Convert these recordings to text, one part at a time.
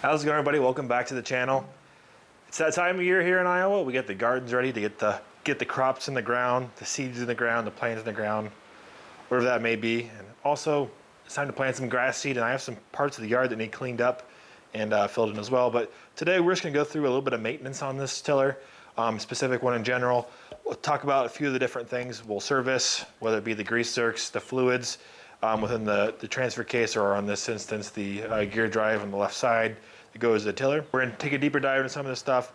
How's it going, everybody? Welcome back to the channel. It's that time of year here in Iowa. We get the gardens ready to get the crops in the ground, the seeds in the ground, the plants in the ground, whatever that may be. And also, it's time to plant some grass seed, and I have some parts of the yard that need cleaned up and filled in as well. But today we're just gonna go through a little bit of maintenance on this tiller, specific one in general. We'll talk about a few of the different things we'll service, whether it be the grease zerks, the fluids within the transfer case, or on this instance, the gear drive on the left side that goes to the tiller. We're gonna take a deeper dive into some of this stuff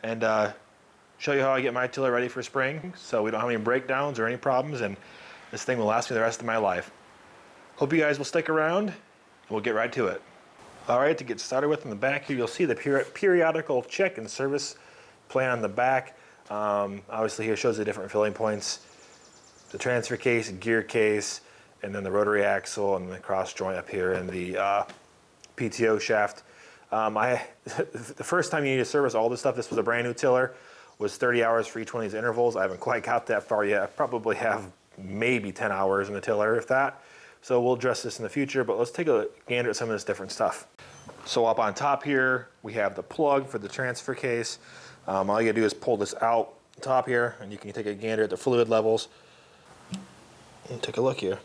and show you how I get my tiller ready for spring so we don't have any breakdowns or any problems, and this thing will last me the rest of my life. Hope you guys will stick around and we'll get right to it. All right, to get started with, in the back here, you'll see the periodical check and service plan on the back. Obviously here shows the different filling points, the transfer case, gear case, and then the rotary axle and the cross joint up here in the PTO shaft. The first time you need to service all this stuff, this was a brand new tiller, was 30 hours for each one of these intervals. I haven't quite got that far yet. I probably have maybe 10 hours in the tiller, if that. So we'll address this in the future, but let's take a gander at some of this different stuff. So up on top here, we have the plug for the transfer case. All you gotta do is pull this out top here, and you can take a gander at the fluid levels. And take a look here.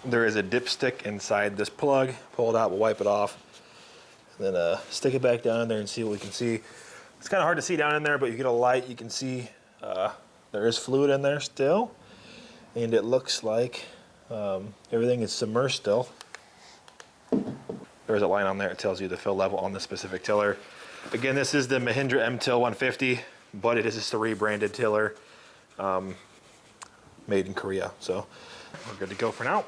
There is a dipstick inside this plug. Pull it out, we'll wipe it off. And then stick it back down in there and see what we can see. It's kind of hard to see down in there, but you get a light, you can see there is fluid in there still. And it looks like everything is submerged still. There's a line on there that tells you the fill level on this specific tiller. Again, this is the Mahindra MTIL 150, but it is just a rebranded tiller made in Korea. So we're good to go for now.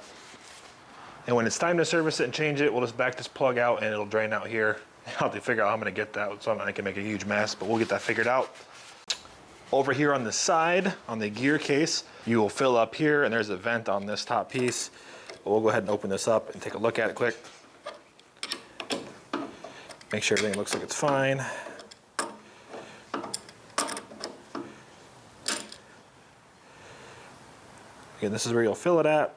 And when it's time to service it and change it, we'll just back this plug out and it'll drain out here. I'll have to figure out how I'm gonna get that, so I can make a huge mess, but we'll get that figured out. Over here on the side, on the gear case, you will fill up here, and there's a vent on this top piece. We'll go ahead and open this up and take a look at it quick. Make sure everything looks like it's fine. Again, this is where you'll fill it at.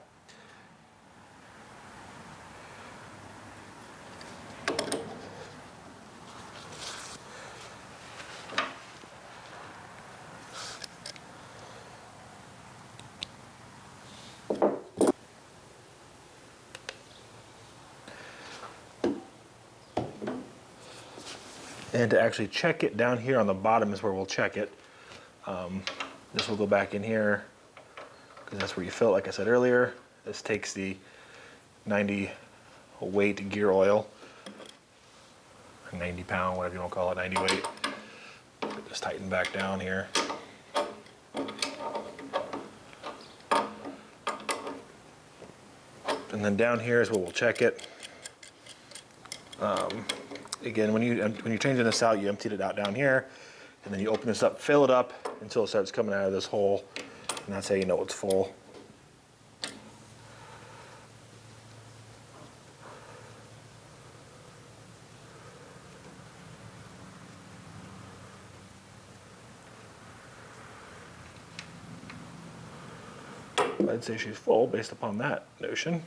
And to actually check it, down here on the bottom is where we'll check it. This will go back in here because that's where you fill it, like I said earlier. This takes the 90 weight gear oil, or 90 pound, whatever you want to call it, 90 weight. Get this tightened back down here. And then down here is where we'll check it. Again, when you're changing this out, you emptied it out down here, and then you open this up, fill it up until it starts coming out of this hole, and that's how you know it's full. I'd say she's full based upon that notion.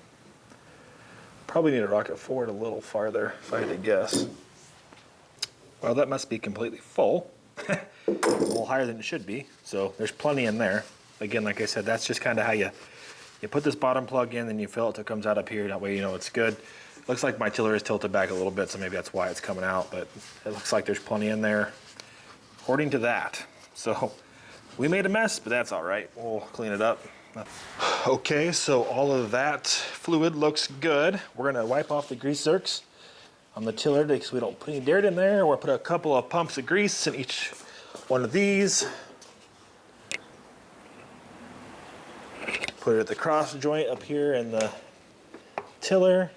Probably need to rock it forward a little farther if I had to guess. Well, that must be completely full. A little higher than it should be, so there's plenty in there. Again, like I said, that's just kind of how you put this bottom plug in, then you fill it till it comes out up here. That way you know it's good. Looks like my tiller is tilted back a little bit, so maybe that's why it's coming out, but it looks like there's plenty in there, according to that. So we made a mess, but that's all right. We'll clean it up. Okay, so all of that fluid looks good. We're gonna wipe off the grease zerks on the tiller because we don't put any dirt in there. We'll put a couple of pumps of grease in each one of these. Put it at the cross joint up here in the tiller.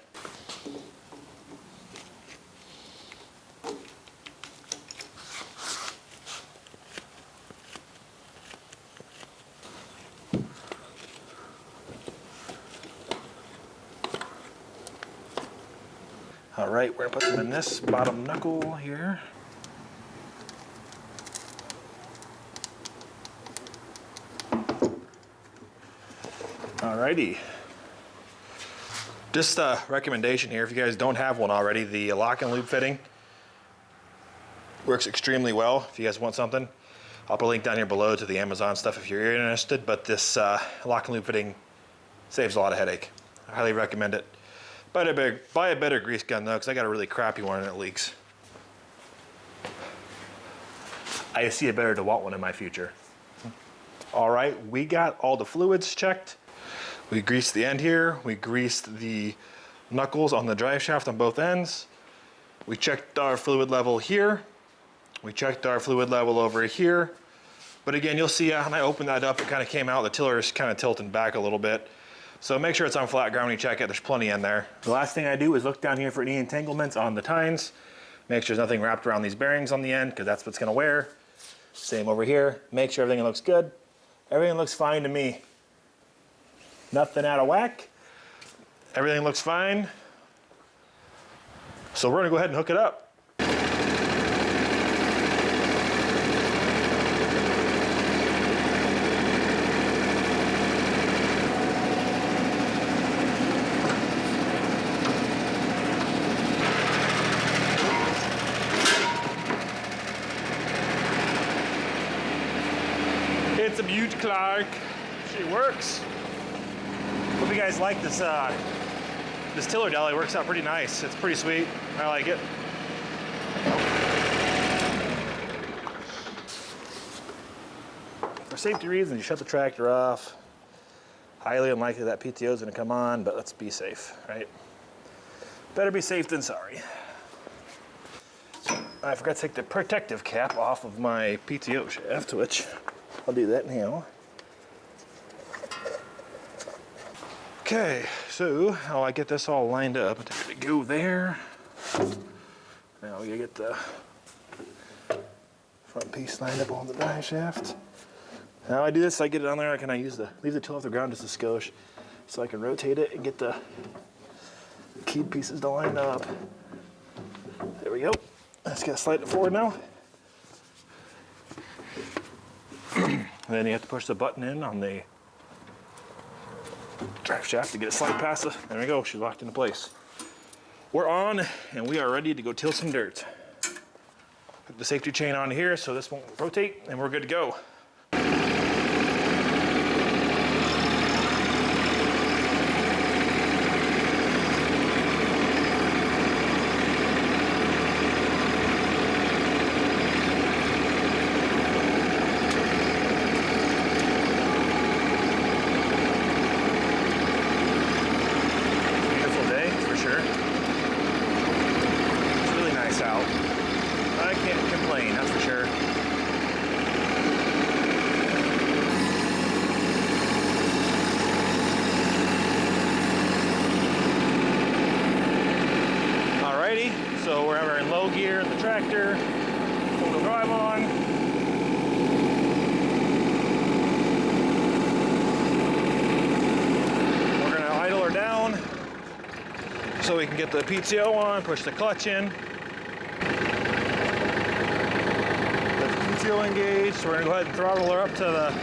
All right, we're gonna put them in this bottom knuckle here. Alrighty. Just a recommendation here, if you guys don't have one already, the LockNLube fitting Works extremely well if you guys want something. I'll put a link down here below to the Amazon stuff if you're interested, but this LockNLube fitting saves a lot of headache. I highly recommend it. Buy a better grease gun though, because I got a really crappy one and it leaks. I see a better Dewalt one in my future. All right, we got all the fluids checked. We greased the end here. We greased the knuckles on the drive shaft on both ends. We checked our fluid level here. We checked our fluid level over here. But again, you'll see when I opened that up, it kind of came out. The tiller is kind of tilting back a little bit. So make sure it's on flat ground when you check it. There's plenty in there. The last thing I do is look down here for any entanglements on the tines. Make sure there's nothing wrapped around these bearings on the end, because that's what's going to wear. Same over here. Make sure everything looks good. Everything looks fine to me. Nothing out of whack. Everything looks fine. So we're going to go ahead and hook it up. It's a beaut, Clark. She works. Hope you guys like this this tiller deli. It works out pretty nice. It's pretty sweet. I like it. For safety reasons, you shut the tractor off. Highly unlikely that PTO is going to come on, but let's be safe, right? Better be safe than sorry. I forgot to take the protective cap off of my PTO shaft, which I'll do that now. Okay, so how I get this all lined up, to go there. Now we gotta get the front piece lined up on the drive shaft. Now I do this, I get it on there, I leave the tool off the ground just a skosh, so I can rotate it and get the keyed pieces to line up. There we go. Let's get slide it forward now. And then you have to push the button in on the drive shaft to get it slide past it. There we go, she's locked into place. We're on and we are ready to go till some dirt. Put the safety chain on here so this won't rotate and we're good to go. So we're in low gear in the tractor, four-wheel drive on. We're gonna idle her down so we can get the PTO on, push the clutch in. Let the PTO engage, so we're gonna go ahead and throttle her up to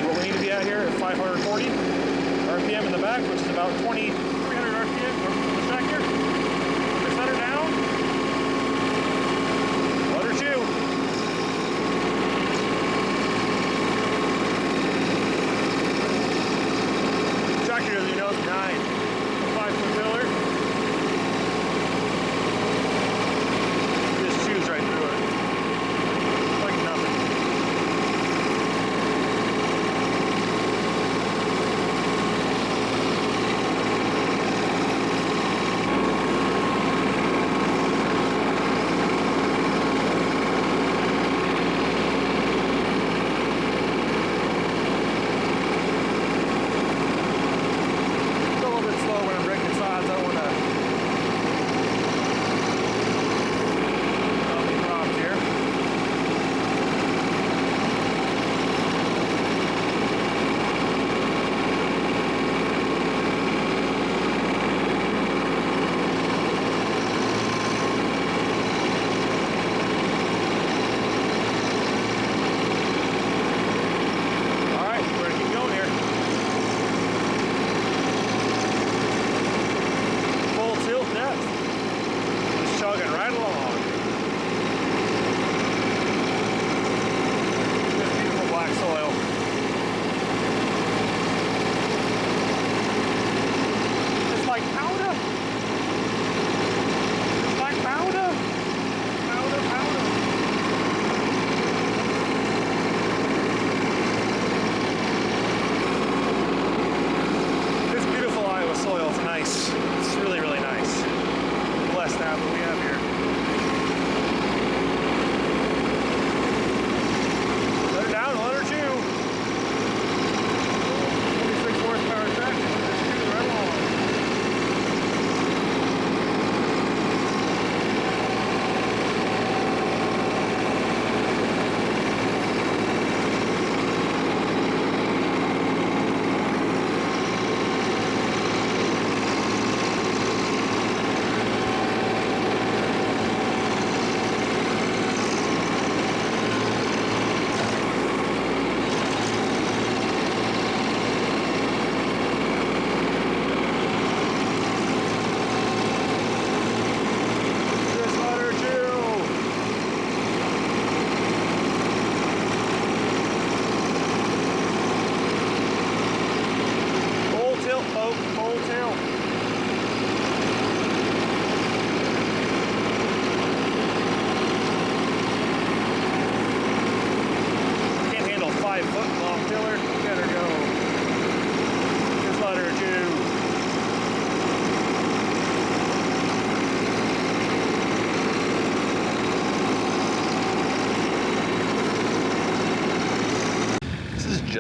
what we need to be at here at 540 RPM in the back, which is about 300 RPM from the tractor. We're set her down. Let her chew. The tractor, as you know, is 5-foot filler. Just chews right through it. Like nothing.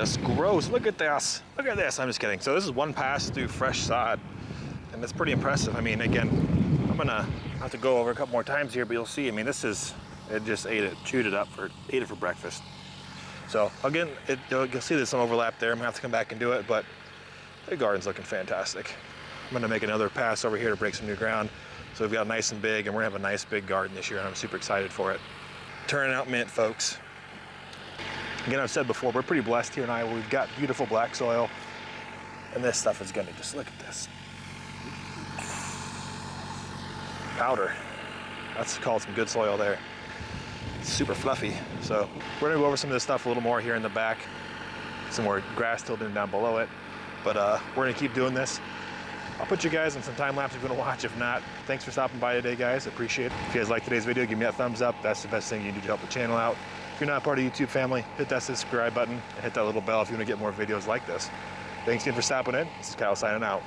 just gross. Look at this. Look at this. I'm just kidding. So this is one pass through fresh sod, and it's pretty impressive. I mean, again, I'm gonna have to go over a couple more times here, but you'll see. I mean, this is, it just ate it for breakfast. So again, you'll see there's some overlap there. I'm gonna have to come back and do it, but the garden's looking fantastic. I'm gonna make another pass over here to break some new ground. So we've got nice and big, and we're gonna have a nice big garden this year, and I'm super excited for it. Turning out mint, folks. Again, I've said before, we're pretty blessed here in Iowa. We've got beautiful black soil, and this stuff is gonna just, look at this. Powder. That's called some good soil there. It's super fluffy. So we're gonna go over some of this stuff a little more here in the back. Some more grass tilled in down below it. But we're gonna keep doing this. I'll put you guys on some time lapse if you wanna watch. If not, thanks for stopping by today, guys. Appreciate it. If you guys like today's video, give me a thumbs up. That's the best thing you can do to help the channel out. If you're not part of the YouTube family, hit that subscribe button and hit that little bell if you wanna get more videos like this. Thanks again for stopping in. This is Kyle signing out.